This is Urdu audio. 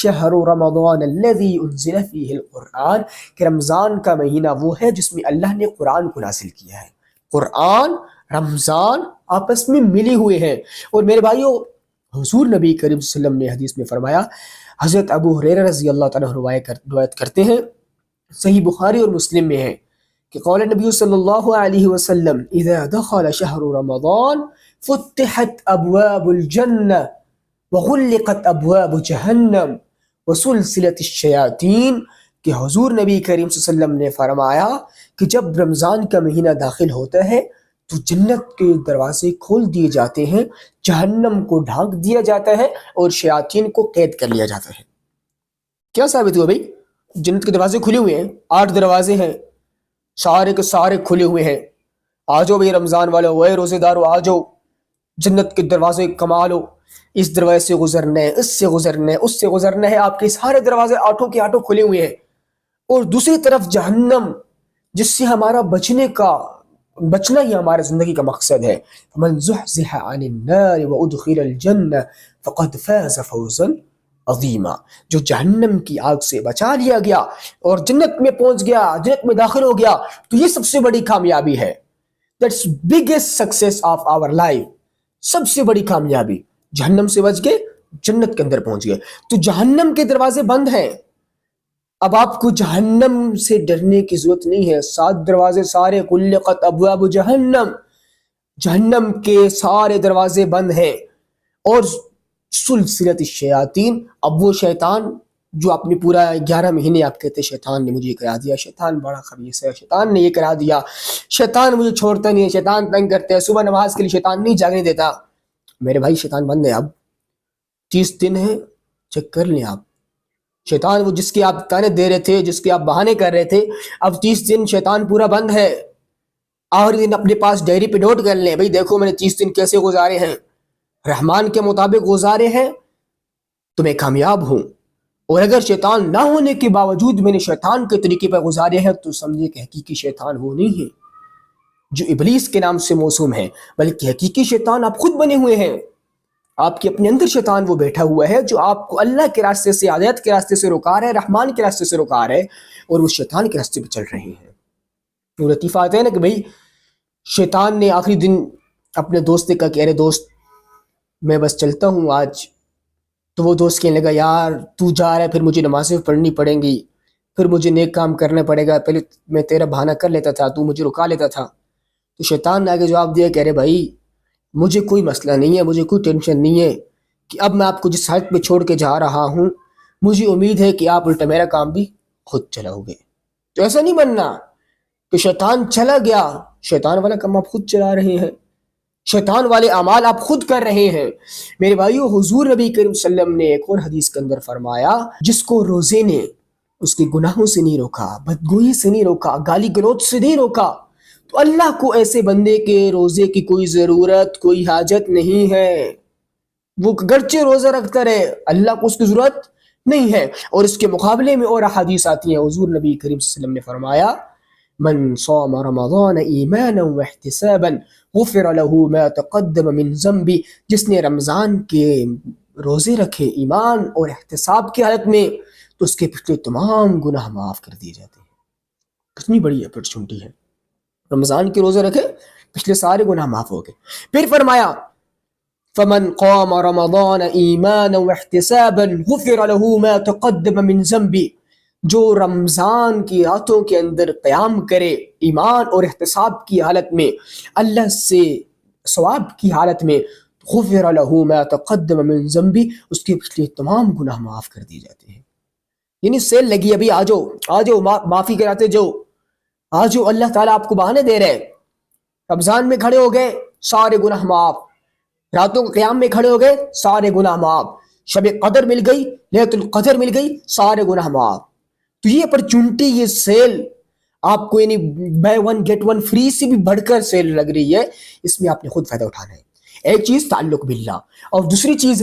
شہر رمضان الذی انزل فیہ القرآن، کہ رمضان کا مہینہ وہ ہے جس میں اللہ نے قرآن کو نازل کیا ہے۔ قرآن، رمضان آپس میں ملے ہوئے ہیں۔ اور میرے بھائیو، حضور نبی کریم صلی اللہ علیہ وسلم نے حدیث میں فرمایا، حضرت ابو ہریرہ رضی اللہ تعالیٰ عنہ روایت کرتے ہیں، صحیح بخاری اور مسلم میں ہے کہ قول نبی صلی اللہ علیہ وسلم اذا دخل شہر رمضان فتحت ابواب الجنہ وغلقت ابواب جہنم وسلسلت الشیاطین، کہ حضور نبی کریم صلی اللہ علیہ وسلم نے فرمایا کہ جب رمضان کا مہینہ داخل ہوتا ہے تو جنت کے دروازے کھول دیے جاتے ہیں، جہنم کو ڈھانک دیا جاتا ہے اور شیاطین کو قید کر لیا جاتا ہے۔ کیا ثابت ہوا بھائی؟ جنت کے دروازے کھلے ہوئے ہیں، 8 دروازے ہیں، سارے کے سارے کھلے ہوئے ہیں۔ آ جاؤ بھائی رمضان والو، وہ روزے دارو، آ جاؤ، جنت کے دروازے کما لو، اس دروازے سے گزرنا ہے، اس سے گزرنا ہے، اس سے گزرنا ہے، آپ کے سارے دروازے 8 کے 8 کھلے ہوئے ہیں۔ اور دوسری طرف جہنم، جس سے ہمارا بچنا ہی ہمارے زندگی کا مقصد ہے، فمن زحزح عن النار وادخل الجنہ فقد فاز فوزا عظیما، جو جہنم کی آگ سے بچا لیا گیا اور جنت میں پہنچ گیا، جنت میں داخل ہو گیا، تو یہ سب سے بڑی کامیابی ہے۔ That's biggest success of our life، سب سے بڑی کامیابی، جہنم سے بچ کے جنت کے اندر پہنچ گئے۔ تو جہنم کے دروازے بند ہیں، اب آپ کو جہنم سے ڈرنے کی ضرورت نہیں ہے۔ 7 دروازے سارے غلقت ابواب جہنم، جہنم کے سارے دروازے بند ہیں۔ اور سلسلت الشیاطین، اب وہ شیطان جو آپ نے پورا 11 مہینے آپ کہتے شیطان نے مجھے یہ کرا دیا، شیطان بڑا خبیث ہے، شیطان نے یہ کرا دیا، شیطان مجھے چھوڑتا نہیں ہے، شیطان تنگ کرتے ہیں، صبح نماز کے لیے شیطان نہیں جاگنے دیتا۔ میرے بھائی شیطان بند ہے، اب 30 دن ہے، چیک کر لیں آپ۔ شیطان وہ جس کے آپ تانے دے رہے تھے، جس کے آپ بہانے کر رہے تھے، اب 30 دن شیطان پورا بند ہے۔ آخری دن اپنے پاس ڈائری پہ نوٹ کر لیں، بھائی دیکھو میں نے 30 دن کیسے گزارے ہیں، رحمان کے مطابق گزارے ہیں تو میں کامیاب ہوں، اور اگر شیطان نہ ہونے کے باوجود میں نے شیطان کے طریقے پر گزارے ہیں تو سمجھے کہ حقیقی شیطان وہ نہیں ہے جو ابلیس کے نام سے موسوم ہے، بلکہ حقیقی شیطان آپ خود بنے ہوئے ہیں۔ آپ کے اپنے اندر شیطان وہ بیٹھا ہوا ہے جو آپ کو اللہ کے راستے سے، ہدایت کے راستے سے رکا رہا ہے، رحمان کے راستے سے رکا رہا ہے، اور وہ شیطان کے راستے پہ چل رہے ہیں۔ وہ لطیفہ آتا ہے نا کہ بھائی شیطان نے آخری دن اپنے دوست نے کہا کہ ارے دوست میں بس چلتا ہوں آج، تو وہ دوست کہنے لگا یار تو جا رہا ہے، پھر مجھے نمازیں پڑھنی پڑیں گی، پھر مجھے نیک کام کرنا پڑے گا، پہلے میں تیرا بہانہ کر لیتا تھا، تو مجھے رکا لیتا تھا۔ تو شیطان نے آگے جواب دیا کہ ارے بھائی مجھے کوئی مسئلہ نہیں ہے، مجھے کوئی ٹینشن نہیں ہے کہ اب میں آپ کو جس حالت پہ چھوڑ کے جا رہا ہوں، مجھے امید ہے کہ آپ الٹا میرا کام بھی خود چلاؤ گے۔ تو ایسا نہیں بننا کہ شیطان چلا گیا، شیطان والا کام آپ خود چلا رہے ہیں، شیطان والے اعمال آپ خود کر رہے ہیں۔ میرے بھائیو، حضور نبی کریم صلی اللہ علیہ وسلم نے ایک اور حدیث کے اندر فرمایا، جس کو روزے نے اس کے گناہوں سے نہیں روکا، بدگوئی سے نہیں روکا، گالی گلوچ سے نہیں روکا، تو اللہ کو ایسے بندے کے روزے کی کوئی ضرورت، کوئی حاجت نہیں ہے۔ وہ گرچہ روزہ رکھتا رہے، اللہ کو اس کی ضرورت نہیں ہے۔ اور اس کے مقابلے میں اور احادیث آتی ہیں، حضور نبی کریم صلی اللہ علیہ وسلم نے فرمایا من صام رمضان ایمانا واحتسابا غفر له ما تقدم من ذنبه، جس نے رمضان کے روزے رکھے ایمان اور احتساب کی حالت میں، تو اس کے پچھلے تمام گناہ معاف کر دیے جاتے ہیں۔ کتنی بڑی اپرچونٹی ہے، رمضان کے روزے رکھے، پچھلے سارے گناہ معاف ہو گئے۔ پھر فرمایا فمن قام رمضان ایمانا واحتسابا غفر له ما تقدم من ذنبه، جو رمضان کی راتوں کے اندر قیام کرے ایمان اور احتساب کی حالت میں، اللہ سے ثواب کی حالت میں، غفر له ما تقدم من ذنبه، اس کے پچھلے تمام گناہ معاف کر دیے جاتے ہیں۔ یعنی سیل لگی ابھی، آ جاؤ معافی کراتے جاؤ، آ جاؤ، اللہ تعالیٰ آپ کو بہانے دے رہے ہیں۔ رمضان میں کھڑے ہو گئے، سارے گناہ معاف، راتوں کے قیام میں کھڑے ہو گئے، سارے گناہ معاف، شب قدر مل گئی، لیلۃ القدر مل گئی، سارے گناہ معاف۔ تو یہ اپرچونٹی، یہ سیل آپ کو یعنی buy one get one free سے بھی بڑھ کر سیل لگ رہی ہے، اس میں آپ نے خود فائدہ اٹھانا ہے۔ ایک چیز تعلق باللہ، اور دوسری چیز